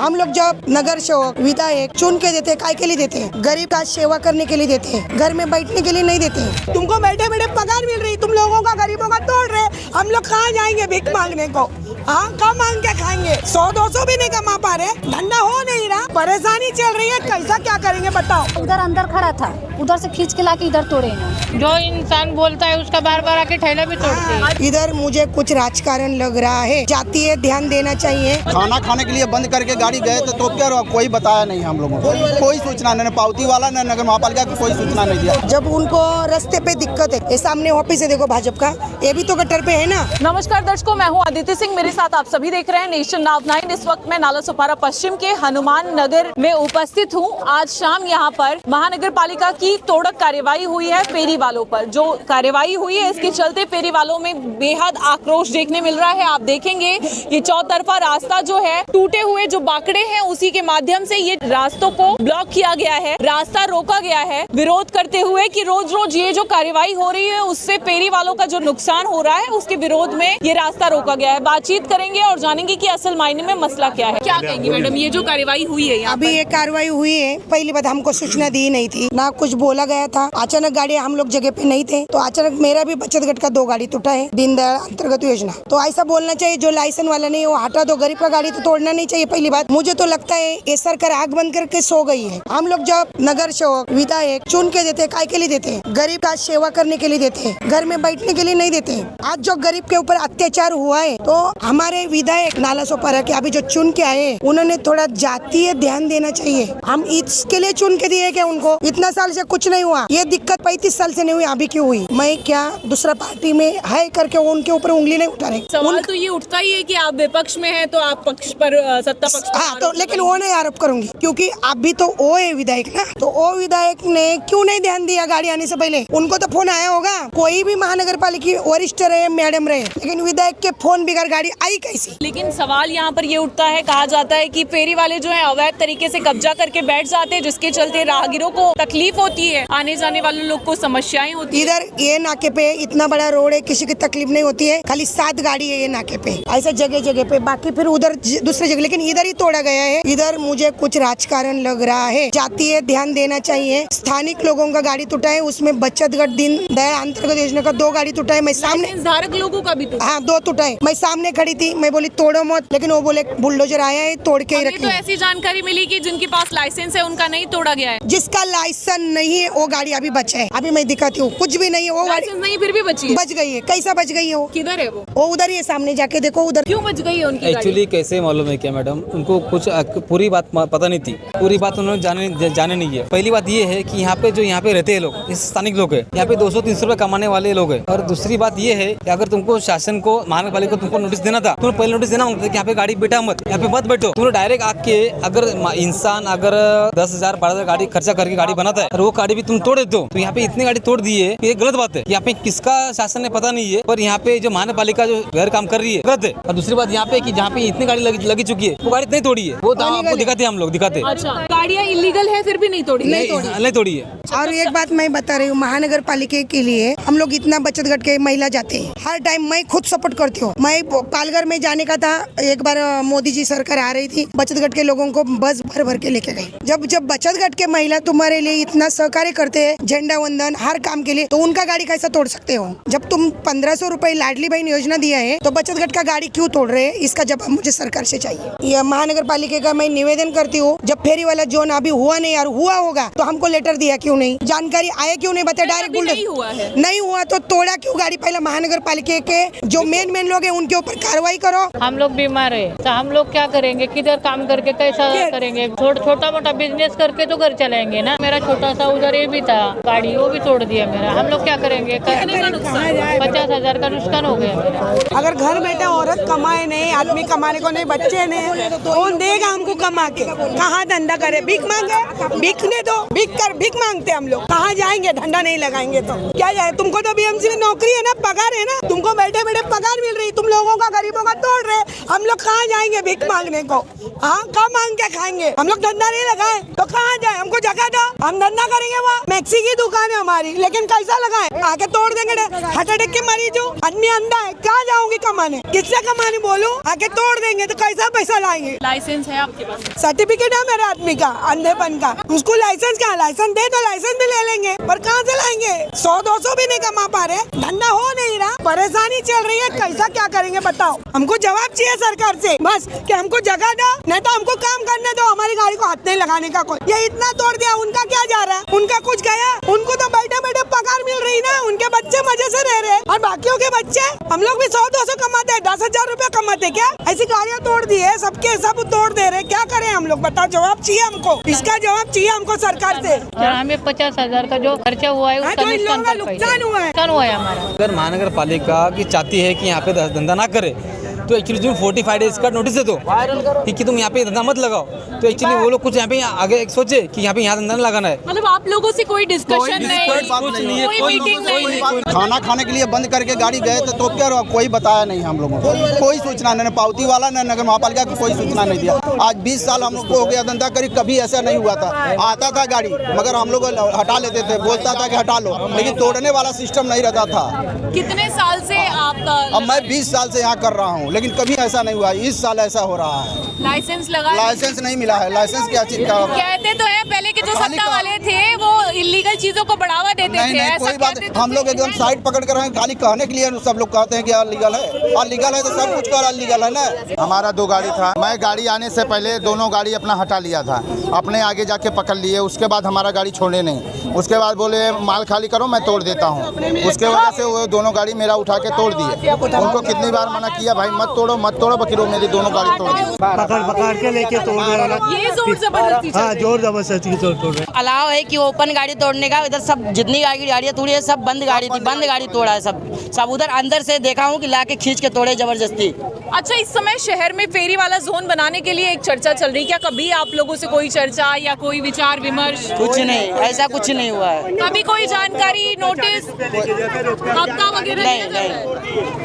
हम लोग जब नगर सेवक विधायक चुन के देते, काय के लिए देते हैं? गरीब का सेवा करने के लिए देते हैं, घर में बैठने के लिए नहीं देते हैं। तुमको बैठे बैठे पगार मिल रही, तुम लोगों का गरीबों का तोड़ रहे, हम लोग कहाँ जाएंगे भीख मांगने को? हाँ, कम मांग के खाएंगे? 100-200 भी नहीं कमा पा रहे, धंधा हो नहीं रहा, परेशानी चल रही है, कैसा क्या करेंगे बताओ? उधर अंदर खड़ा था, उधर से खींच के लाके इधर तोड़े हैं। जो इंसान बोलता है उसका बार बार आके ठेला भी तोड़ते हैं। इधर मुझे कुछ राजकारण लग रहा है, जातीय ध्यान देना चाहिए। खाना खाने के लिए बंद करके गाड़ी गए तो क्या हुआ? कोई बताया नहीं हम लोगों को, कोई सूचना नहीं, पावती वाला न नगर महापालिका को कोई सूचना नहीं दिया। जब उनको रास्ते पे दिक्कत है, ये सामने ऑफिस है देखो भाजपा का, ये भी तो गटर पे है ना। नमस्कार दर्शकों, मैं हूं अदिति सिंह, मेरे साथ आप सभी देख रहे हैं नेशन नाउ 9। इस वक्त मैं नाला सोपारा पश्चिम के हनुमान नगर में उपस्थित हूं। आज शाम यहां पर महानगर पालिका की तोड़क कार्यवाही हुई है फेरी वालों पर। जो कार्यवाही हुई है इसके चलते फेरी वालों में बेहद आक्रोश देखने मिल रहा है। आप देखेंगे ये चौतरफा रास्ता जो है, टूटे हुए जो बाकड़े हैं उसी के माध्यम से ये रास्तों को ब्लॉक किया गया है, रास्ता रोका गया है, विरोध करते हुए कि रोज रोज ये जो कार्यवाही हो रही है उससे फेरी वालों का जो नुकसान हो रहा है उसके विरोध में ये रास्ता रोका गया है। बातचीत करेंगे और जानेंगे कि असल मायने में मसला क्या है। क्या कहेंगी मैडम, ये जो कार्यवाही हुई है यहाँ अभी ये कार्रवाई हुई है, पहली बात हमको सूचना दी नहीं थी, ना कुछ बोला गया था। अचानक गाड़ी, हम लोग जगह पे नहीं थे, तो अचानक मेरा भी बचत गट का 2 गाड़ी टूटा है, दीनदयाल अंतर्गत योजना। तो ऐसा बोलना चाहिए, जो लाइसेंस वाला नहीं वो हटा दो, गरीब का गाड़ी तो तोड़ना नहीं चाहिए। पहली बात मुझे तो लगता है ये सरकार आग बंद करके सो गई है। हम लोग जब नगर सेवक विधायक चुन के देते, काय के लिए देते हैं? गरीब का सेवा करने के लिए देते हैं, घर में बैठने के लिए नहीं देते हैं। आज जो गरीब के ऊपर अत्याचार हुआ है, तो हमारे विधायक नाला सोपारा के अभी जो चुन के आए, उन्होंने थोड़ा जातीय ध्यान देना चाहिए। हम इसके लिए चुन के दिए क्या उनको? इतना साल से कुछ नहीं हुआ, ये दिक्कत 35 साल से नहीं हुई, अभी क्यों हुई? मैं क्या दूसरा पार्टी में है करके उनके ऊपर उंगली नहीं उठा रहे। सवाल तो ये उठता ही है कि आप विपक्ष में हैं तो आप पक्ष पर, सत्ता पक्ष पर। हाँ, तो लेकिन वो नहीं आरोप करूंगी, क्योंकि अभी तो वो है विधायक ना, तो वो विधायक ने क्यों नहीं ध्यान दिया गाड़ी आने से पहले? उनको तो फोन आया होगा, कोई भी महानगर पालिका वरिष्ठ रहे, मैडम रहे, लेकिन विधायक के फोन बिगड़ गाड़ी आई कैसी? लेकिन सवाल यहाँ पर ये उठता है, कहा जाता है कि फेरी वाले जो है अवैध तरीके से कब्जा करके बैठ जाते हैं, जिसके चलते राहगीरों को तकलीफ होती है, आने जाने वाले लोग को समस्याएं होती है। इधर ये नाके पे इतना बड़ा रोड है, किसी की तकलीफ नहीं होती है, खाली 7 गाड़ी है ये नाके पे, ऐसा जगह जगह पे, बाकी फिर उधर दूसरी जगह, लेकिन इधर ही तोड़ा गया है। इधर मुझे कुछ राजकारण लग रहा है, जातीय ध्यान देना चाहिए। स्थानिक लोगों का गाड़ी टूटा है, उसमें बचत गट दीनदयाल अंतर्गत योजना का 2 गाड़ी टूटा है। मैं सामने धारक लोगों का भी टूटा। हाँ, 2 टूटा है। मैं सामने खड़ी थी, मैं बोली तोड़ो मत, लेकिन वो बोले बुलडोजर आया है, तोड़ के ही तो रखी। ऐसी जानकारी मिली कि जिनके पास लाइसेंस है उनका नहीं तोड़ा गया है। जिसका लाइसेंस नहीं है वो गाड़ी अभी बचा है, अभी मैं दिखाती हूँ, कुछ भी नहीं है वो गाड़ी, नहीं फिर भी बची, बच गई है। कैसा बच गई है वो? किधर है वो उधर ही है, सामने जाके देखो उधर। क्यों बच गई है उनकी एक्चुअली कैसे मालूम है क्या मैडम, उनको कुछ पूरी बात पता नहीं थी, पूरी बात उन्होंने जाने नहीं है। पहली बात ये है कि यहाँ पे जो यहाँ पे रहते हैं लोग, स्थानिक लोग है, यहाँ पे 200-300 रुपए कमाने वाले लोग हैं। और दूसरी बात ये है कि अगर तुमको शासन को, महानगर पालिका को तुमको नोटिस देना था, तुमने पहले नोटिस देना होता कि यहाँ पे गाड़ी बैठा मत, यहाँ पे मत बैठो। तुमने डायरेक्ट आके, अगर इंसान अगर 10,000-12,000 गाड़ी खर्चा करके गाड़ी बनाता है और वो गाड़ी भी तुम तोड़ देते हो, तो यहाँ पे इतनी गाड़ी तोड़ दी है, ये गलत बात है। यहाँ पे किसका शासन ने पता नहीं है, पर यहाँ पे जो महानगर पालिका जो गैर काम कर रही है गलत है। और दूसरी बात यहाँ पे कि जहाँ पे इतनी गाड़ी लगी चुकी है, वो गाड़ी नहीं तोड़ी है, वो आपको दिखाते हैं, हम लोग दिखाते हैं। अच्छा, गाड़ियाँ इलीगल है फिर भी नहीं तोड़ी? नहीं तोड़ी है। और एक बात मैं बता रही हूँ, महानगर पालिका के लिए हम लोग इतना बचत गट के महिला जाते हैं, हर टाइम मैं खुद सपोर्ट करती हूँ। मैं पालघर में जाने का था, एक बार मोदी जी सरकार आ रही थी, बचत गट के लोगों को बस भर के लेके गई। जब बचत गट के महिला तुम्हारे लिए इतना सहकार्य करते हैं, झंडा वंदन हर काम के लिए, तो उनका गाड़ी कैसा तोड़ सकते हो? जब तुम 1500 रुपए लाडली बहन योजना दिया है, तो बचत गट का गाड़ी क्यों तोड़ रहे हैं? इसका जवाब मुझे सरकार से चाहिए। यह महानगर पालिका का मैं निवेदन करती हूँ, जब फेरी वाला जोन अभी हुआ नहीं यार, हुआ होगा तो हमको लेटर दिया क्यों नहीं? जानकारी आया क्यों नहीं? बताया डायरेक्ट नहीं हुआ तो तोड़ा क्यों गाड़ी? पहले महानगर पालिका के जो मेन लोग हैं उनके ऊपर कार्रवाई करो। हम लोग बीमार है तो हम लोग क्या करेंगे? किधर काम करके कैसा करेंगे? छोटा मोटा बिजनेस करके तो घर चलाएंगे ना। मेरा छोटा सा उधर ये भी था गाड़ी, वो भी तोड़ दिया मेरा। हम लोग क्या करेंगे? 50,000 का नुकसान हो गया मेरा। अगर घर बैठे औरत कमाए नहीं, आदमी कमाने को नहीं, बच्चे नहीं, कौन देगा हमको कमा के? कहाँ धंधा करे? भीख मांगे, भीखने दो, भीख मांगते हम लोग। कहाँ जाएंगे? धंधा नहीं लगाएंगे तो क्या जाए? तुमको तो बीएमसी में नौकरी है ना, पगार है ना, तुमको बैठे बैठे पगार मिल रही, तुम लोगों का गरीबों का तोड़ रहे, हम लोग कहाँ जाएंगे भीख मांगने को? हाँ कहाँ मांग के खाएंगे? हम लोग धंधा नहीं लगाए तो कहाँ जाए? हमको जगह दो, हम धंधा करेंगे। वहाँ मैक्सी की दुकान है हमारी, लेकिन कैसा लगाए? आके तोड़ देंगे। हार्ट अटैक के मरीज हूँ, आदमी अंधा है, क्या जाऊंगी कमाने? किससे कमाने बोलूँ? आके तोड़ देंगे तो कैसा पैसा लाएंगे? लाइसेंस है आपके पास? सर्टिफिकेट है मेरे आदमी का अंधेपन का, उसको लाइसेंस क्या? लाइसेंस दे तो लाइसेंस भी ले लेंगे, पर कहाँ से लाएंगे? 100-200 भी नहीं कमा पा रहे, धंधा हो नहीं रहा, परेशानी चल रही है, कैसा क्या करेंगे बताओ? हमको जवाब चाहिए सरकार से बस कि हमको जगह दो, नहीं तो हमको काम करने दो, हमारी गाड़ी को हाथ नहीं लगाने का। कोई ये इतना तोड़ दिया, उनका क्या जा रहा है? उनका कुछ गया? उनको तो बैठे बैठे पगार मिल रही ना, उनके बच्चे मजे से रह रहे, और बाकियों के बच्चे, हम लोग भी 100-200 कमाते हैं, 10,000 रुपया कमाते क्या? ऐसी गाड़ियाँ तोड़ दी है, सबके सब तोड़ दे रहे, क्या करें हम लोग? बताओ, जवाब चाहिए हमको, इसका जवाब चाहिए हमको सरकार से। हमें 50,000 का जो खर्चा हुआ है उसका नुकसान हुआ है हमारा। अगर महानगर पालिका की चाहती है कि यहाँ पे धंधा ना करे तो एक्चुअली जो 45 डेज का नोटिस दे दो कि तुम यहाँ पे धंधा मत लगाओ, तो एक्चुअली वो लोग कुछ यहाँ पे आगे सोचे कि यहाँ पे धंधा नहीं लगाना है। मतलब आप लोगों से कोई डिस्कशन नहीं, कोई मीटिंग नहीं? खाना खाने के लिए बंद करके गाड़ी गए तो क्या हुआ? कोई बताया नहीं हम लोगों को, कोई सूचना नहीं, पावती वाला न नगर महापालिका को कोई सूचना नहीं दिया। आज 20 साल हम लोग को हो गया धंधा करी, कभी ऐसा नहीं हुआ था। आता था गाड़ी मगर हम लोग हटा लेते थे, बोलता था कि हटा लो, लेकिन तोड़ने वाला सिस्टम नहीं रहता था। कितने साल से आपका? अब मैं 20 साल से यहाँ कर रहा हूँ, लेकिन कभी ऐसा नहीं हुआ। इस साल ऐसा हो रहा है। लाइसेंस लगा? लाइसेंस नहीं मिला है। लाइसेंस क्या चीज का? कहते तो है पहले के जो सत्ता वाले थे वो इलीगल चीजों को बढ़ावा देते थे। नहीं, कोई बात नहीं, हम लोग एकदम साइड पकड़ कर खाली कहने के लिए सब लोग कहते हैं कि अनलीगल है। अनलीगल है तो सब कुछ कर अनलीगल है ना। हमारा 2 गाड़ी था, मैं गाड़ी आने से पहले दोनों गाड़ी अपना हटा लिया था, अपने आगे जाके पकड़ लिए, उसके बाद हमारा गाड़ी छोड़े नहीं, उसके बाद बोले माल खाली करो मैं तोड़ देता हूँ, उसके वजह से वो दोनों गाड़ी मेरा उठा के तोड़ दिए। उनको कितनी बार मना किया भाई मत तोड़ो मत तोड़ो, बकरी मेरी दोनों गाड़ी तोड़ दी। पकड़ के लेके तोड़ रहे, ये जोर जबरदस्ती। हाँ जोर जबरदस्ती तोड़ रहे। अलाव है कि ओपन गाड़ी तोड़ने का, इधर सब जितनी गाड़ियाँ तोड़ी है सब बंद गाड़ी थी, बंद गाड़ी तोड़ा है सब उधर अंदर से देखा हूँ कि लाके खींच के तोड़े जबरदस्ती। अच्छा, इस समय शहर में फेरी वाला जोन बनाने के लिए एक चर्चा चल रही, क्या कभी आप लोगों से कोई चर्चा या कोई विचार विमर्श? कुछ नहीं, ऐसा कुछ नहीं हुआ है। कभी कोई जानकारी, नोटिस, हफ्ता वगैरह?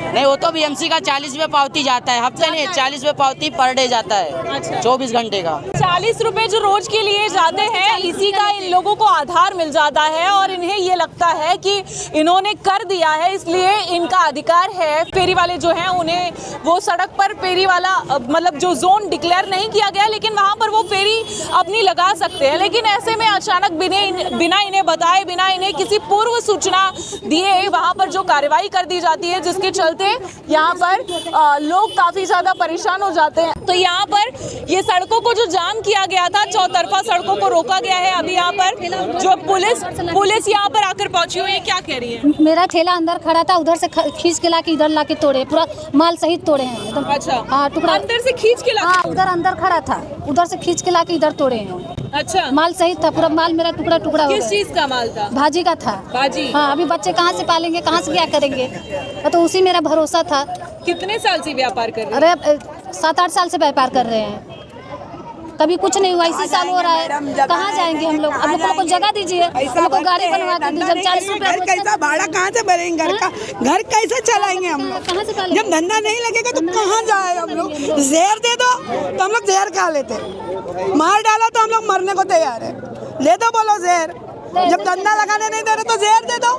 नहीं, वो तो बीएमसी का 40 रुपये पावती जाता है, हफ्ते नहीं 40 रुपये पावती पर डे जाता है। अच्छा। 24 घंटे का 40 रुपए जो रोज के लिए जाते हैं, इसी का इन लोगों को आधार मिल जाता है और इन्हें ये लगता है कि इन्होंने कर दिया है इसलिए इनका अधिकार है। फेरी वाले जो हैं उन्हें वो सड़क पर फेरी वाला मतलब जो जोन डिक्लेयर नहीं किया गया, लेकिन वहाँ पर वो फेरी अपनी लगा सकते हैं। लेकिन ऐसे में अचानक बिना इन्हें बताए, बिना इन्हें किसी पूर्व सूचना दिए वहाँ पर जो कार्रवाई कर दी जाती है, जिसके चलते यहाँ पर लोग काफी ज्यादा परेशान हो जाते हैं। तो यहाँ पर ये सड़कों को जो जाम किया गया था, चौतरफा सड़कों को रोका गया है। अभी यहाँ पर जो पुलिस यहाँ पर आकर पहुंची हुई है, क्या कह रही है? मेरा ठेला अंदर खड़ा था, उधर से खींच के लाके इधर लाके तोड़े, पूरा माल सहित तोड़े हैं एकदम। अच्छा, हाँ, टुकड़ा अंदर से खींच के हाँ, उधर अंदर खड़ा था, उधर से खींच के लाके इधर तोड़े हैं। अच्छा, माल सहित था, पूरा माल मेरा टुकड़ा टुकड़ा हो किस गया। चीज का माल था? भाजी का था। भाजी? हाँ, अभी बच्चे कहाँ से पालेंगे, कहाँ से क्या करेंगे, तो उसी मेरा भरोसा था। कितने साल से व्यापार कर रहे हैं? अरे 7-8 साल से व्यापार कर रहे हैं, कभी कुछ नहीं हुआ। इसी साल हो रहा है, कहाँ जाएंगे हम लोग? हम लोग को जगह दीजिए, हम लोग को गाड़ी बनवा के दीजिए। 40 रुपये कैसा भाड़ा कहाँ से भरेंगे? घर कैसे चलाएंगे हम लोग? कहाँ से पालेंगे? जब धंधा नहीं लगेगा तो कहाँ जाए हम लोग? जहर दे दो तो हम लोग जहर खा लेते, मार डालो तो हम लोग मरने को तैयार है। दे दो बोलो जहर, जब धंधा लगाने नहीं दे रहे तो जहर दे दो।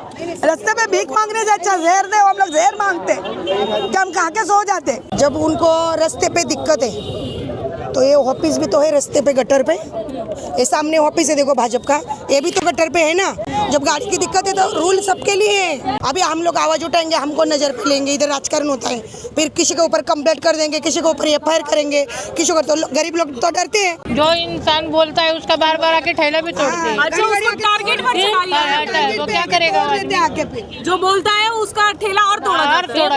रास्ते पे भीख मांगने से अच्छा जहर दे। हम लोग जहर मांगते कि हम खा के सो जाते। जब उनको रास्ते पे दिक्कत है तो ये ऑफिस भी तो है रास्ते पे, गटर पे, ये सामने ऑफिस है देखो भाजपा का, ये भी तो गटर पे है ना। जब गाड़ी की दिक्कत है तो रूल सबके लिए है। अभी हम लोग आवाज उठाएंगे, हमको नजर पे लेंगे, इधर राजकारण होता है, फिर किसी के ऊपर कंप्लेंट कर देंगे, किसी के ऊपर एफआईआर करेंगे, किसी को तो गरीब लोग तो डरते हैं। जो इंसान बोलता है उसका बार बार आके ठेला भी तोड़ते हैं। अच्छा, उसको टारगेट पर चढ़ा लिया है। तो क्या करेगा? आगे पे जो बोलता है उसका ठेला और तोड़ा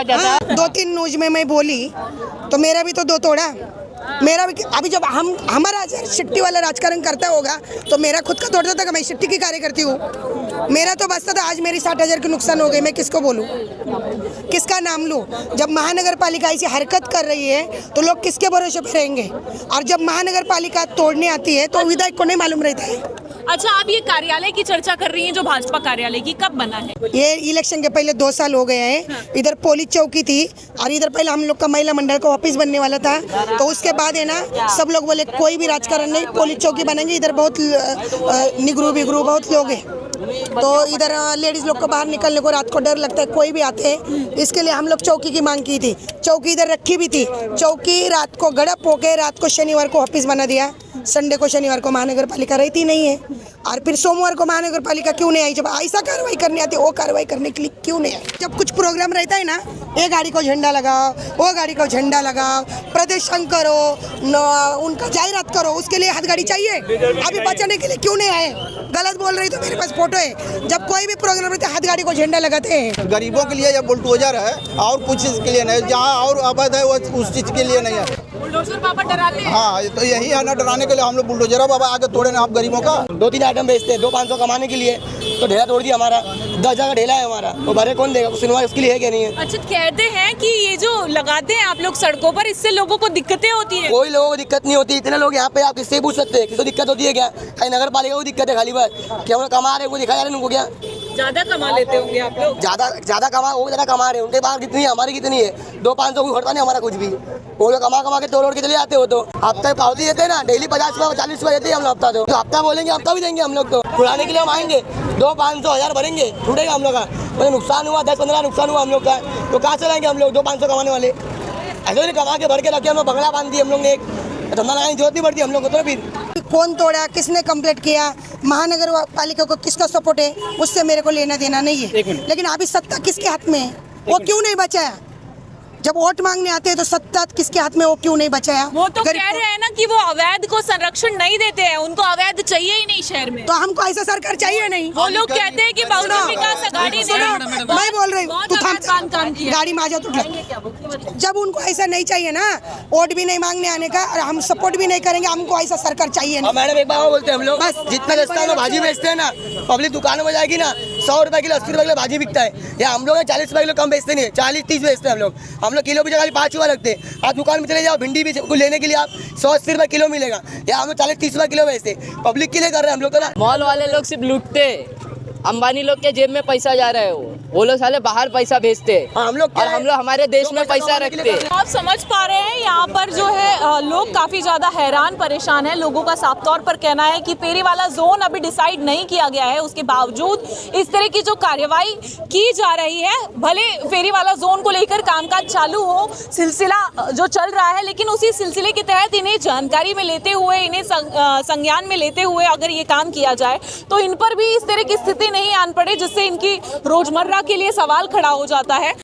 जाता है। 2-3 न्यूज में मैं बोली तो मेरा भी तो 2 तोड़ा, मेरा भी। अभी जब हमारा शिट्टी वाला राजकारण करता होगा तो मेरा खुद का तोड़ता था कि मैं शिट्टी की कार्यकर्ती हूँ, मेरा तो बचता था। आज मेरी 60,000 की नुकसान हो गई, मैं किसको बोलूँ, किसका नाम लूँ? जब महानगर पालिका ऐसी हरकत कर रही है तो लोग किसके भरोसे पे रहेंगे? और जब महानगर पालिका तोड़ने आती है तो विधायक को नहीं मालूम रहता है। अच्छा, आप ये कार्यालय की चर्चा कर रही हैं जो भाजपा कार्यालय की, कब बना है? ये इलेक्शन के पहले 2 साल हो गए हैं। इधर पुलिस चौकी थी और इधर पहले हम लोग का महिला मंडल का ऑफिस बनने वाला था। तो उसके बाद है ना सब लोग बोले कोई भी राजकारण नहीं, पुलिस चौकी बनेंगे। इधर बहुत निगरू बिगरू बहुत लोग हैं, तो इधर लेडीज लोग को बाहर निकलने को रात को डर लगता है, कोई भी आते हैं। इसके लिए हम लोग चौकी की मांग की थी। चौकी इधर रखी भी थी। चौकी रात को गड़प होके रात को शनिवार को ऑफिस बना दिया। संडे को शनिवार को महानगर पालिका रहती नहीं है, और फिर सोमवार को महानगर पालिका क्यों नहीं आई? जब ऐसा कार्रवाई करनी आती है वो कार्रवाई करने के लिए क्यों नहीं आई? जब कुछ प्रोग्राम रहता है ना, ये गाड़ी को झंडा लगाओ, वो गाड़ी को झंडा लगाओ, प्रदर्शन करो, उनका जाहिरात करो, उसके लिए हाथ गाड़ी चाहिए। अभी बचाने के लिए क्यों नहीं आए? गलत बोल रही तो मेरे पास फोटो है। जब कोई भी प्रोग्राम रहता है हाथ गाड़ी को झंडा लगाते हैं। गरीबों के लिए ये बुलडोजर है और कुछ चीज़ के लिए नहीं। जहाँ और अवैध है वो उस चीज़ के लिए नहीं है। बुलडोजर पापा डराते हैं। हाँ, तो यही है ना, डराने के लिए हम लोग बुलडोजर बाबा आगे तोड़े ना आप गरीबों का। 2-3 आइटम बेचते हैं 200-500 कमाने के लिए, तो ढेला तोड़ दिया हमारा। 10 जगह ढेला है हमारा, वो भरे कौन देगा? सुनवाई उसके लिए है क्या नहीं है? अच्छा, कहते हैं कि ये जो लगाते हैं आप लोग सड़कों पर, इससे लोगों को दिक्कतें होती है। कोई लोगों को दिक्कत नहीं होती। इतने लोग यहाँ पे आप किससे पूछ सकते हैं किसको दिक्कत होती है क्या? कहीं नगर पालिका को दिक्कत है खाली बस क्या वो कमा रहे हैं, वो दिखा जा रहे हैं उनको क्या? ज्यादा कमा लेते होंगे आप लोग। ज्यादा कमा, वो ज्यादा कमा रहे हैं। उनके पास कितनी है, हमारी कितनी है? 200-500 कोई खर्चा नहीं हमारा कुछ भी। वो लोग कमा के तोड़ के चले जाते हो। तो हफ्ता पावती देते हैं ना, डेली 50 रुपये 40 रुपये देते हैं हम लोग हफ्ता। तो हफ्ता बोलेंगे हफ्ता भी देंगे हम लोग। तो छुड़ाने के लिए हम आएंगे, 200-500-1000 भरेंगे, छूटेगा हम लोग का। मतलब नुकसान हुआ 10-15 नुकसान हुआ हम लोग का, तो कहाँ से लाएंगे हम लोग 200-500 कमाने वाले? ऐसे नहीं कमा के भर के रखे हम लोग, बंगला बांध दिया हम लोग ने। एक धंधा लगाने की जरूरत नहीं पड़ती हम लोग को। तो फिर कौन तोड़ा, किसने कंप्लेंट किया, महानगर पालिका को किसका सपोर्ट है, उससे मेरे को लेना देना नहीं है। लेकिन अभी सत्ता किसके हाथ में है? वो क्यों नहीं बचाया? जब वोट मांगने आते हैं तो सत्ता किसके हाथ में, वो क्यों नहीं बचाया? वो तो कह रहे हैं ना कि वो अवैध को संरक्षण नहीं देते हैं, उनको अवैध चाहिए ही नहीं शहर में। तो हमको ऐसा सरकार चाहिए नहीं। वो लोग कहते हैं कि बहुजन विकास अघाड़ी ने मैं बोल रही हूँ, तू थाम, काम किया। गाड़ी में आ जा तू। जब उनको ऐसा नहीं चाहिए ना, वोट भी नहीं मांगने आने का, और हम सपोर्ट भी नहीं करेंगे, हमको ऐसा सरकार चाहिए नहीं। मैडम एक बार बोलते हैं हम लोग, बस जितना सस्ता हम लोग भाजी बेचते हैं ना, पब्लिक दुकानों में जाएगी ना, 100 रुपए किलो 80 रुपए किलो भाजी बिकता है। या हम लोग 40 रुपए किलो कम बेचते नहीं है, 40-30 बेचते हैं हम लोग किलो भी जगह 5 रुपये रखते हैं। आप दुकान में चले जाओ, भिंडी भी को लेने के लिए आप 100-80 रुपए किलो मिलेगा, या हम लोग 40-30 रुपए किलो बेचते। पब्लिक के लिए कर रहे हैं हम लोग। तो ना मॉल वाले लोग सिर्फ लूटते, अंबानी लोग के जेब में पैसा जा रहा है, वो लोग साले बाहर पैसा भेजते हैं। हम लोग और हम लोग हमारे देश में पैसा रखते हैं। आप समझ पा रहे हैं यहाँ पर जो है लोग काफी ज्यादा हैरान परेशान हैं। लोगों का साफ तौर पर कहना है कि फेरी वाला जोन अभी डिसाइड नहीं किया गया है, उसके बावजूद इस तरह की जो कार्यवाही की जा रही है, भले फेरी वाला जोन को लेकर कामकाज चालू हो, सिलसिला जो चल रहा है, लेकिन उसी सिलसिले के तहत इन्हें जानकारी में लेते हुए, इन्हें संज्ञान में लेते हुए अगर ये काम किया जाए तो इन पर भी इस तरह की स्थिति नहीं आन पड़े जिससे इनकी रोजमर्रा के लिए सवाल खड़ा हो जाता है।